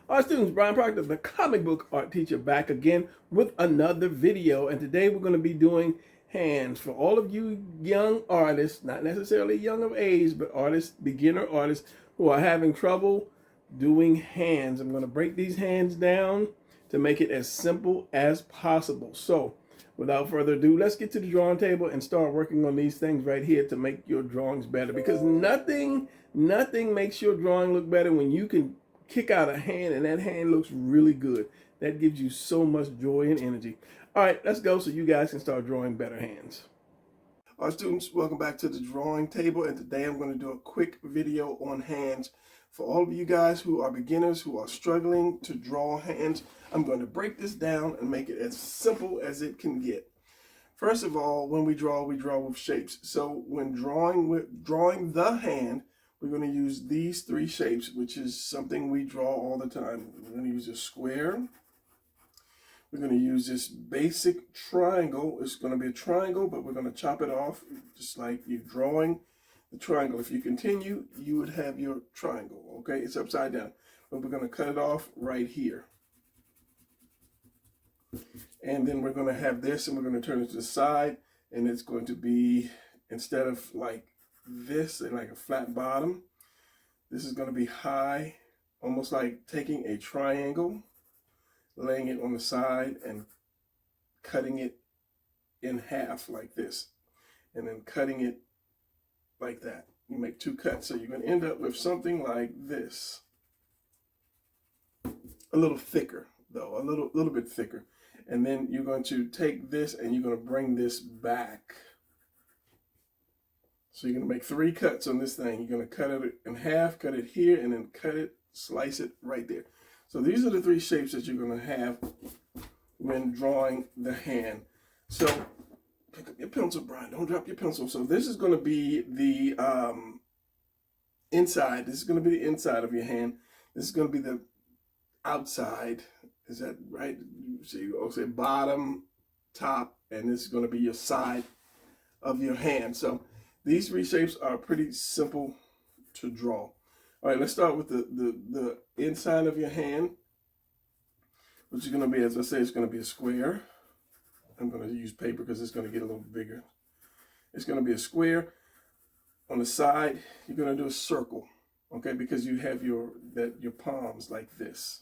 Our students, Brian Proctor, the comic book art teacher, back again with another video. And today we're going to be doing hands. For all of you young artists, not necessarily young of age, but artists, beginner artists who are having trouble doing hands. I'm going to break these hands down to make it as simple as possible. So without further ado, let's get to the drawing table and start working on these things right here to make your drawings better. Because nothing makes your drawing look better when you can kick out a hand and that hand looks really good. That gives you so much joy and energy. All right, let's go so you guys can start drawing better hands. All right, students, welcome back to the drawing table, and today I'm going to do a quick video on hands. For all of you guys who are beginners, who are struggling to draw hands, I'm going to break this down and make it as simple as it can get. First of all, when we draw with shapes. So when drawing the hand, we're going to use these three shapes, which is something we draw all the time. We're going to use a square. We're going to use this basic triangle. It's going to be a triangle, but we're going to chop it off just like you're drawing the triangle. If you continue, you would have your triangle, okay? It's upside down. But we're going to cut it off right here. And then we're going to have this, and we're going to turn it to the side, and it's going to be, instead of like this and like a flat bottom, this is going to be high, almost like taking a triangle, laying it on the side and cutting it in half like this, and then cutting it like that. You make two cuts, so you're going to end up with something like this. A little thicker though, a little bit thicker. And then you're going to take this and you're going to bring this back. So you're going to make three cuts on this thing. You're going to cut it in half, cut it here, and then cut it, slice it right there. So these are the three shapes that you're going to have when drawing the hand. So pick up your pencil, Brian. Don't drop your pencil. So this is going to be the inside. This is going to be the inside of your hand. This is going to be the outside. Is that right? So you say bottom, top, and this is going to be your side of your hand. So these three shapes are pretty simple to draw. All right, let's start with the inside of your hand, which is going to be, as I say, it's going to be a square. I'm going to use paper because it's going to get a little bigger. It's going to be a square. On the side, you're going to do a circle, okay, because you have your palms like this.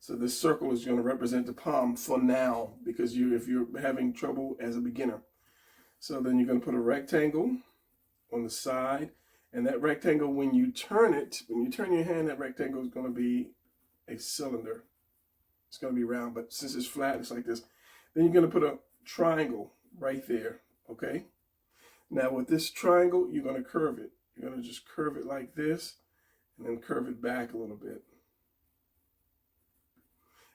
So this circle is going to represent the palm for now, because if you're having trouble as a beginner. So then you're going to put a rectangle on the side, and that rectangle, when you turn your hand, that rectangle is going to be a cylinder. It's going to be round, but since it's flat, it's like this. Then you're going to put a triangle right there, okay? Now with this triangle, you're going to curve it. You're going to just curve it like this, and then curve it back a little bit.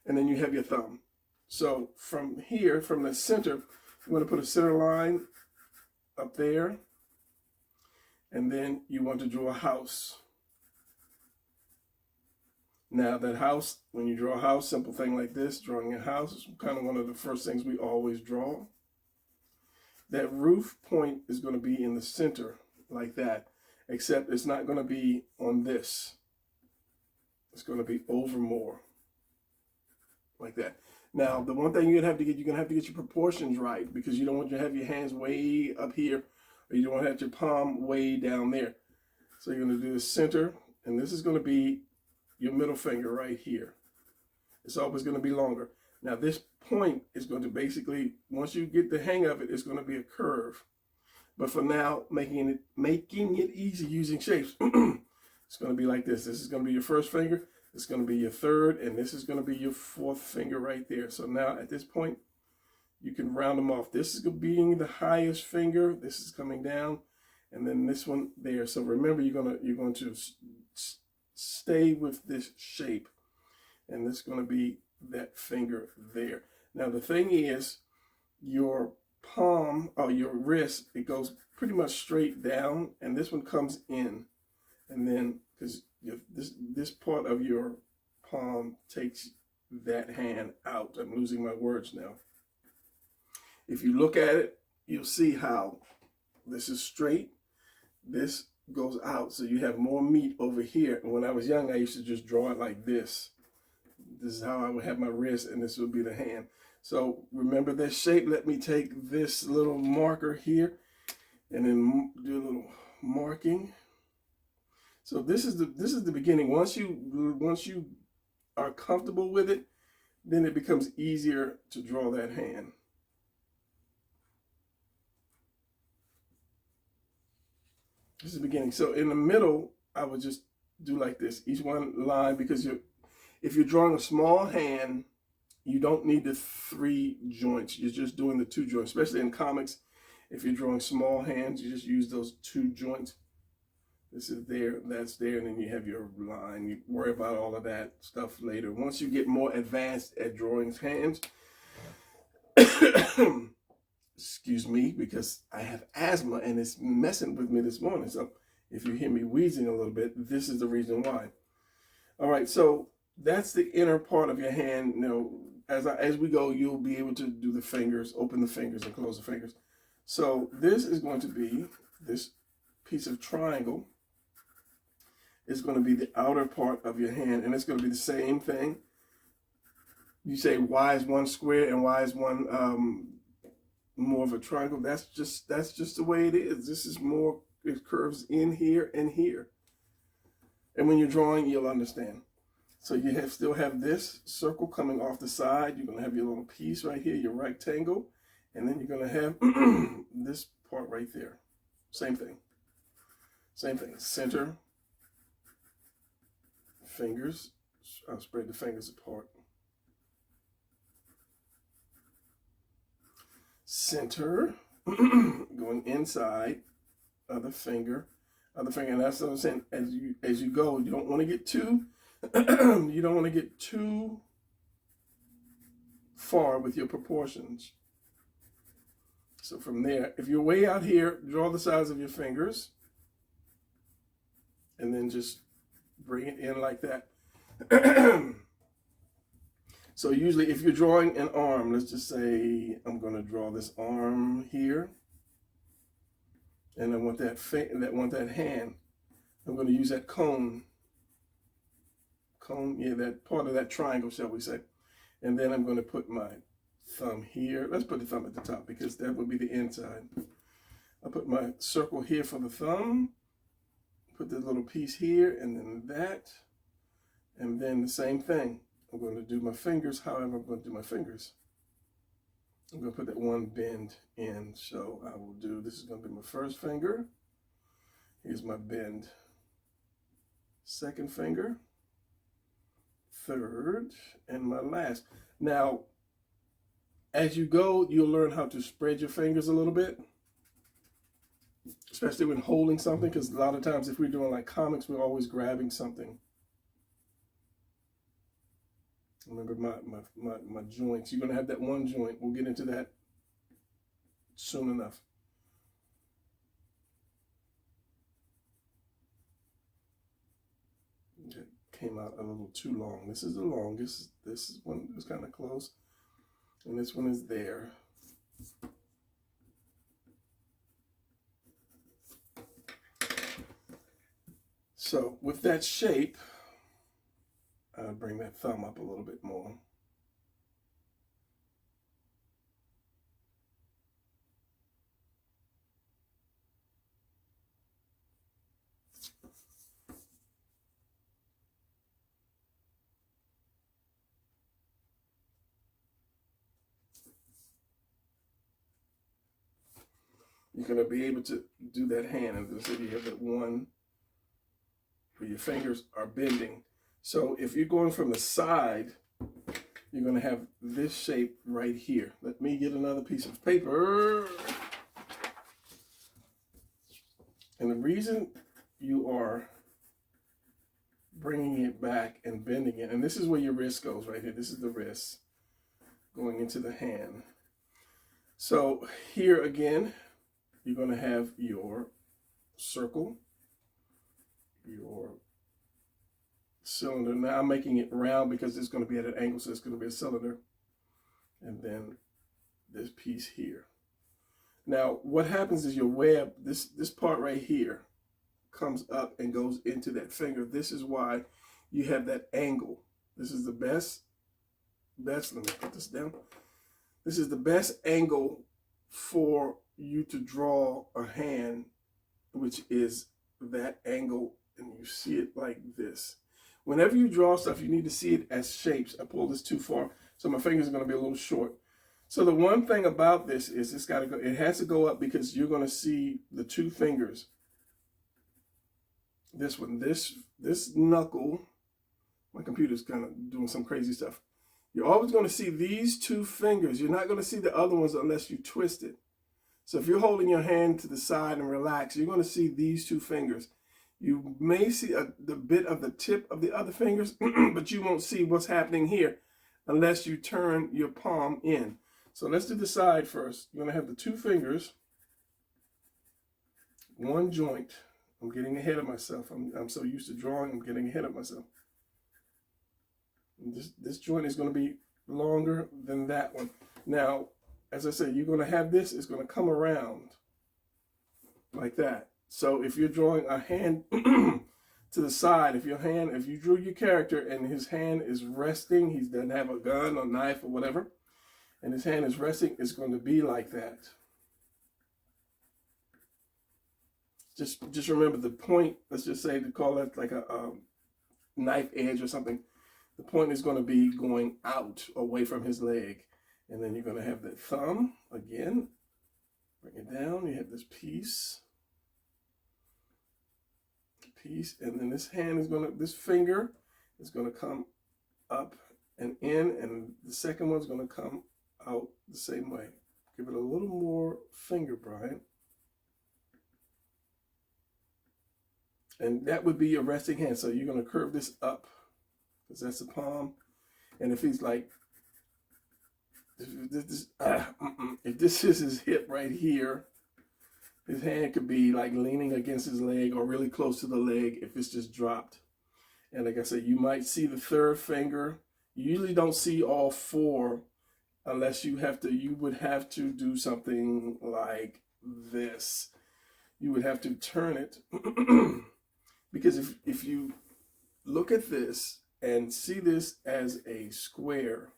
And then you have your thumb. So from here, from the center, you want to put a center line up there. And then you want to draw a house. Now that house, when you draw a house, simple thing like this, drawing a house is kind of one of the first things we always draw. That roof point is going to be in the center like that, except it's not going to be on this. It's going to be over more. Like that. Now, the one thing you're gonna have to get your proportions right, because you don't want to have your hands way up here, or you don't want to have your palm way down there. So you're gonna do the center, and this is gonna be your middle finger right here. It's always gonna be longer. Now this point is going to basically, once you get the hang of it, it's gonna be a curve. But for now, making it easy using shapes, it's gonna be like this. This is gonna be your first finger. It's going to be your third, and this is going to be your fourth finger right there. So now at this point, you can round them off. This is being the highest finger. This is coming down, and then this one there. So remember, you're going to stay with this shape, and this is going to be that finger there. Now the thing is, your palm or your wrist, it goes pretty much straight down, and this one comes in, and then because this part of your palm takes that hand out. I'm losing my words now. If you look at it, you'll see how this is straight, this goes out, so you have more meat over here. And when I was young, I used to just draw it like this. This is how I would have my wrist, and this would be the hand. So remember this shape. Let me take this little marker here and then do a little marking. So this is the beginning. Once you are comfortable with it, then it becomes easier to draw that hand. This is the beginning. So in the middle, I would just do like this, each one line, because if you're drawing a small hand, you don't need the 3 joints. You're just doing the 2 joints, especially in comics. If you're drawing small hands, you just use those 2 joints. This is there, that's there, and then you have your line. You worry about all of that stuff later. Once you get more advanced at drawing hands, excuse me, because I have asthma and it's messing with me this morning. So if you hear me wheezing a little bit, this is the reason why. All right, so that's the inner part of your hand. You know, as we go, you'll be able to do the fingers, open the fingers and close the fingers. So this is going to be, this piece of triangle is going to be the outer part of your hand, and it's going to be the same thing. You say, why is one square and why is one more of a triangle? That's just the way it is. This is more, it curves in here and here. And when you're drawing, you'll understand. So you still have this circle coming off the side. You're going to have your little piece right here, your rectangle. And then you're going to have this part right there. Same thing. Same thing. Center. Fingers. I'll spread the fingers apart. Center. Going inside. Other finger. And that's what I'm saying. As you go, you don't want to get too you don't want to get too far with your proportions. So from there, if you're way out here, draw the size of your fingers and then just bring it in like that. So usually if you're drawing an arm, let's just say I'm going to draw this arm here. And I want that hand. I'm going to use that cone, yeah, that part of that triangle, shall we say. And then I'm going to put my thumb here. Let's put the thumb at the top because that would be the inside. I'll put my circle here for the thumb. Put this little piece here and then that. And then the same thing. I'm going to do my fingers however I'm going to do my fingers. I'm going to put that one bend in. So I will do, this is going to be my first finger. Here's my bend. Second finger. Third. And my last. Now, as you go, you'll learn how to spread your fingers a little bit. Especially when holding something, because a lot of times if we're doing like comics, we're always grabbing something. Remember my joints. You're going to have that one joint. We'll get into that soon enough. It came out a little too long. This is the longest. This one is kind of close. And this one is there. So with that shape, I'll bring that thumb up a little bit more. You're going to be able to do that hand. And so you have that one where your fingers are bending. So if you're going from the side, you're going to have this shape right here. Let me get another piece of paper. And the reason you are bringing it back and bending it, and this is where your wrist goes right here. This is the wrist going into the hand. So here again, you're going to have your circle, your cylinder. Now I'm making it round because it's going to be at an angle, so it's going to be a cylinder. And then this piece here. Now what happens is your web, this part right here comes up and goes into that finger. This is why you have that angle. This is the best best, let me put this down. This is the best angle for you to draw a hand, which is that angle, and you see it like this. Whenever you draw stuff, you need to see it as shapes. I pulled this too far, so my fingers are going to be a little short. So the one thing about this is it's got to go, it has to go up because you're going to see the two fingers. This one, this knuckle, my computer's kind of doing some crazy stuff. You're always going to see these two fingers. You're not going to see the other ones unless you twist it. So if you're holding your hand to the side and relax, you're going to see these two fingers. You may see the bit of the tip of the other fingers, but you won't see what's happening here unless you turn your palm in. So let's do the side first. You're going to have the two fingers, one joint. I'm getting ahead of myself. I'm so used to drawing, I'm getting ahead of myself. This joint is going to be longer than that one. Now, as I said, you're going to have this, it's going to come around like that. So if you're drawing a hand to the side, if you drew your character and his hand is resting, he doesn't have a gun or knife or whatever, and his hand is resting, it's going to be like that. Just remember the point, let's just say to call it like a knife edge or something. The point is going to be going out away from his leg. And then you're going to have the thumb again. Bring it down. You have this piece. And then this hand is this finger is going to come up and in. And the second one's going to come out the same way. Give it a little more finger, Brian. And that would be your resting hand. So you're going to curve this up, because that's the palm. And if he's like, if this is his hip right here, his hand could be like leaning against his leg or really close to the leg if it's just dropped. And like I said, you might see the third finger. You usually don't see all four unless you would have to do something like this. You would have to turn it. Because if you look at this and see this as a square,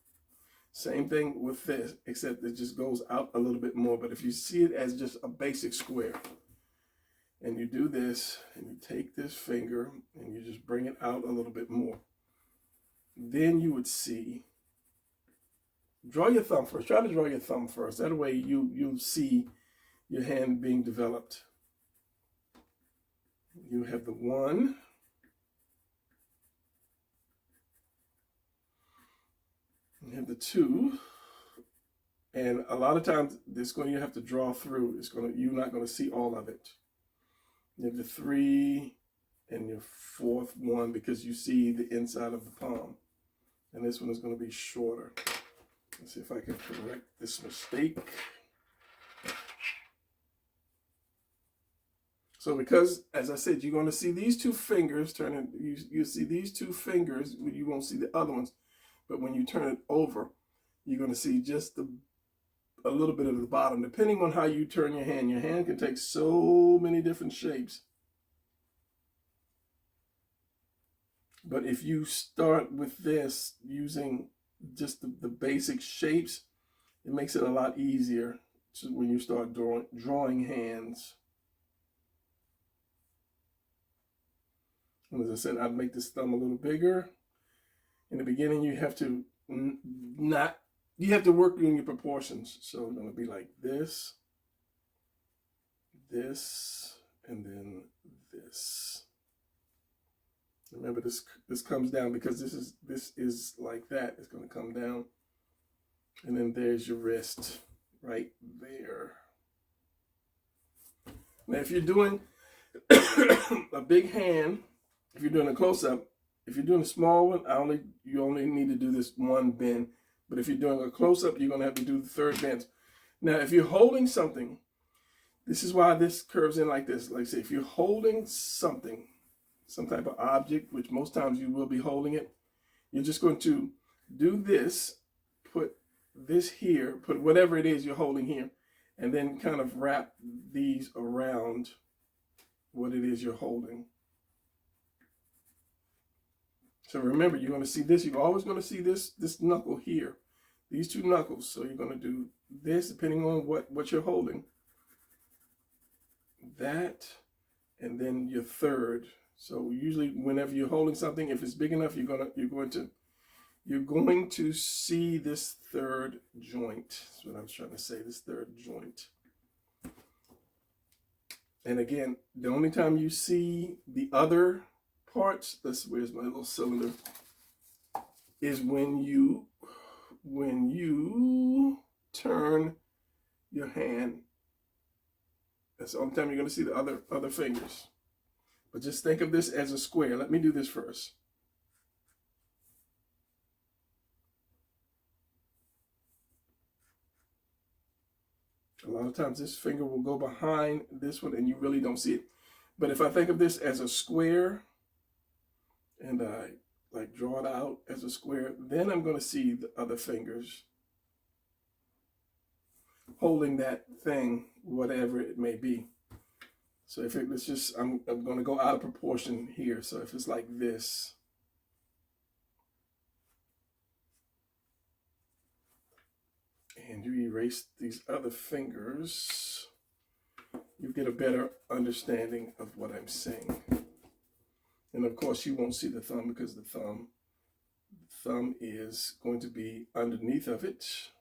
same thing with this, except it just goes out a little bit more. But if you see it as just a basic square, and you do this, and you take this finger, and you just bring it out a little bit more, then you would see, draw your thumb first. Try to draw your thumb first. That way you'll see your hand being developed. You have the one. You have the two. And a lot of times you have to draw through. You're not going to see all of it. You have the three and your fourth one because you see the inside of the palm. And this one is going to be shorter. Let's see if I can correct this mistake. So because, as I said, you're going to see these two fingers turning, you see these two fingers, you won't see the other ones. But when you turn it over, you're going to see just a little bit of the bottom. Depending on how you turn your hand can take so many different shapes. But if you start with this using just the basic shapes, it makes it a lot easier when you start drawing hands. And as I said, I'd make this thumb a little bigger. In the beginning, you have to work on your proportions. So it's going to be like this, and then this. Remember, this comes down because this is like that. It's going to come down, and then there's your wrist right there. Now, if you're doing a big hand, if you're doing a close-up, if you're doing a small one, you only need to do this one bend. But if you're doing a close-up, you're going to have to do the third bend. Now, if you're holding something, this is why this curves in like this. Like I say, if you're holding something, some type of object, which most times you will be holding it, you're just going to do this, put this here, put whatever it is you're holding here, and then kind of wrap these around what it is you're holding. So remember, you're going to see this. You're always going to see this knuckle here. These two knuckles. So you're going to do this depending on what you're holding. That, and then your third. So usually whenever you're holding something, if it's big enough, you're going to see this third joint. That's what I was trying to say, this third joint. And again, the only time you see the other parts, where's my little cylinder, is when you turn your hand. That's the only time you're going to see the other fingers. But just think of this as a square. Let me do this first. A lot of times this finger will go behind this one and you really don't see it. But if I think of this as a square and I like draw it out as a square, then I'm going to see the other fingers holding that thing, whatever it may be. So if it's just, I'm going to go out of proportion here. So if it's like this, and you erase these other fingers, you get a better understanding of what I'm saying. And of course you won't see the thumb because the thumb is going to be underneath of it.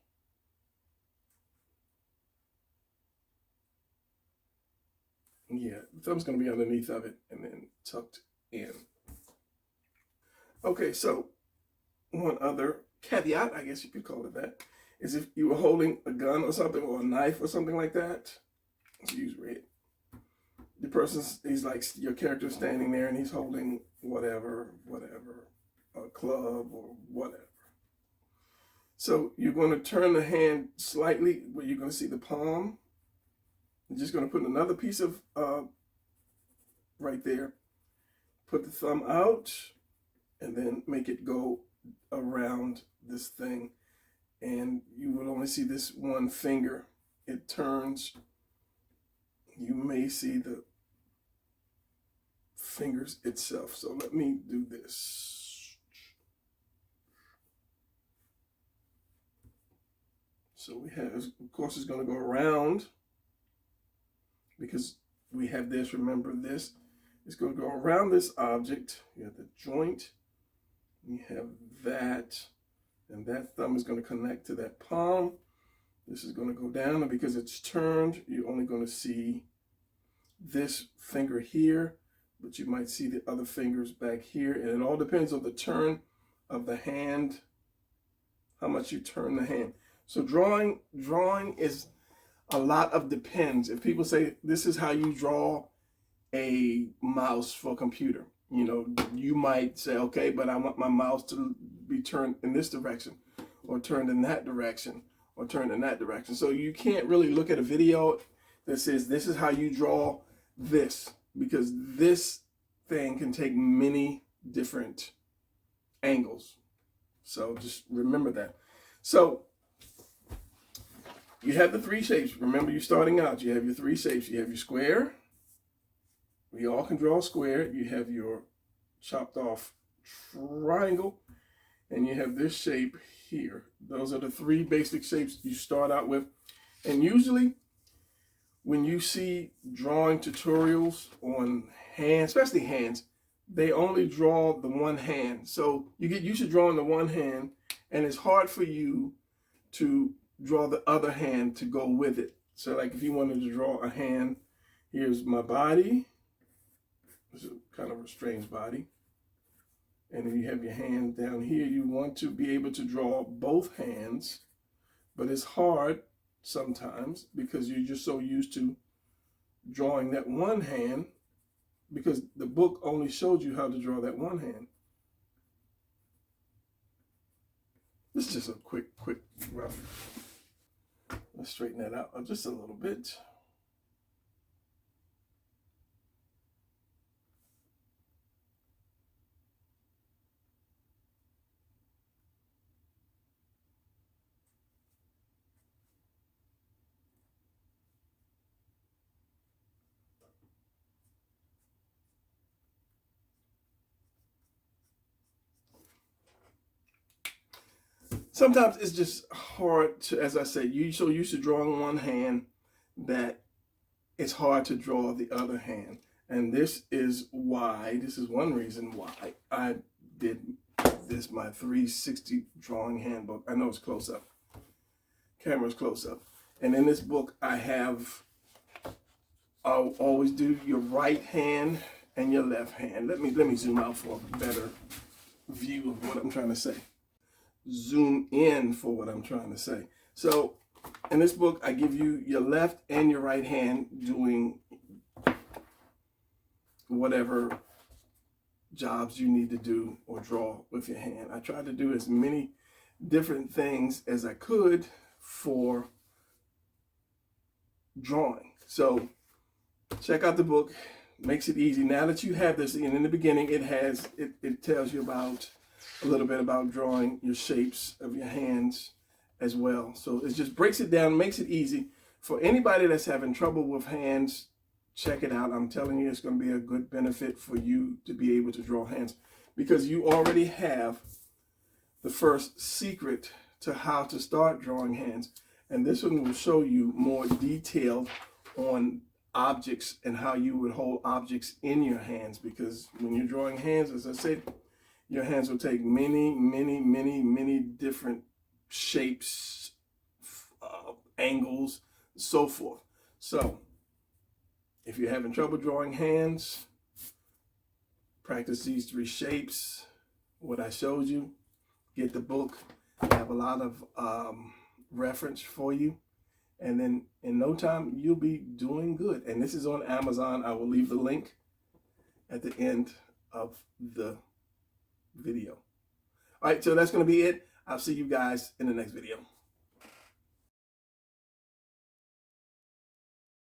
Yeah, the thumb's going to be underneath of it and then tucked in. Okay, so one other caveat, I guess you could call it that, is if you were holding a gun or something, or a knife or something like that. Let's use red. The he's like, your character standing there and he's holding whatever, a club or whatever. So you're going to turn the hand slightly where you're going to see the palm. You're just going to put another piece of right there. Put the thumb out and then make it go around this thing. And you will only see this one finger. It turns. You may see the fingers itself. So let me do this. So we have, of course, it's going to go around because we have this. Remember this. It's going to go around this object. You have the joint. You have that. And that thumb is going to connect to that palm. This is going to go down, and because it's turned, you're only going to see this finger here, but you might see the other fingers back here. And it all depends on the turn of the hand, how much you turn the hand. So drawing is a lot of depends. If people say this is how you draw a mouse for a computer, you know, you might say, okay, but I want my mouse to be turned in this direction, or turned in that direction, or turned in that direction. So you can't really look at a video that says this is how you draw this, because this thing can take many different angles. So just remember that. So you have the three shapes. Remember, you're starting out. You have your three shapes. You have your square. We all can draw a square. You have your chopped off triangle. And you have this shape here. Those are the three basic shapes you start out with. And usually when you see drawing tutorials on hands, especially hands, they only draw the one hand. So you get used to drawing the one hand, and it's hard for you to draw the other hand to go with it. So like if you wanted to draw a hand, here's my body. It's a kind of a strange body. And then you have your hand down here. You want to be able to draw both hands, but it's hard sometimes because you're just so used to drawing that one hand, because the book only showed you how to draw that one hand. This is just a quick rough. Let's straighten that out just a little bit. sometimes it's just hard to, as I said, you so used to drawing one hand that it's hard to draw the other hand. And this is one reason why I did this, my 360 drawing handbook. I know it's close up. Camera's close up. And in this book, I'll always do your right hand and your left hand. Let me zoom out for a better view of what I'm trying to say. Zoom in for what I'm trying to say. So in this book, I give you your left and your right hand doing whatever jobs you need to do or draw with your hand. I tried to do as many different things as I could for drawing. So check out the book. Makes it easy. Now that you have this, and in the beginning it tells you about a little bit about drawing your shapes of your hands as well. So it just breaks it down, makes it easy. For anybody that's having trouble with hands, check it out. I'm telling you, it's going to be a good benefit for you to be able to draw hands, because you already have the first secret to how to start drawing hands. And this one will show you more detailed on objects and how you would hold objects in your hands, because when you're drawing hands, as I said, your hands will take many different shapes, angles, so forth. So if you're having trouble drawing hands, practice these 3 shapes, what I showed you. Get the book. I have a lot of reference for you. And then in no time, you'll be doing good. And this is on Amazon. I will leave the link at the end of the video. All right, so that's going to be it. I'll see you guys in the next video.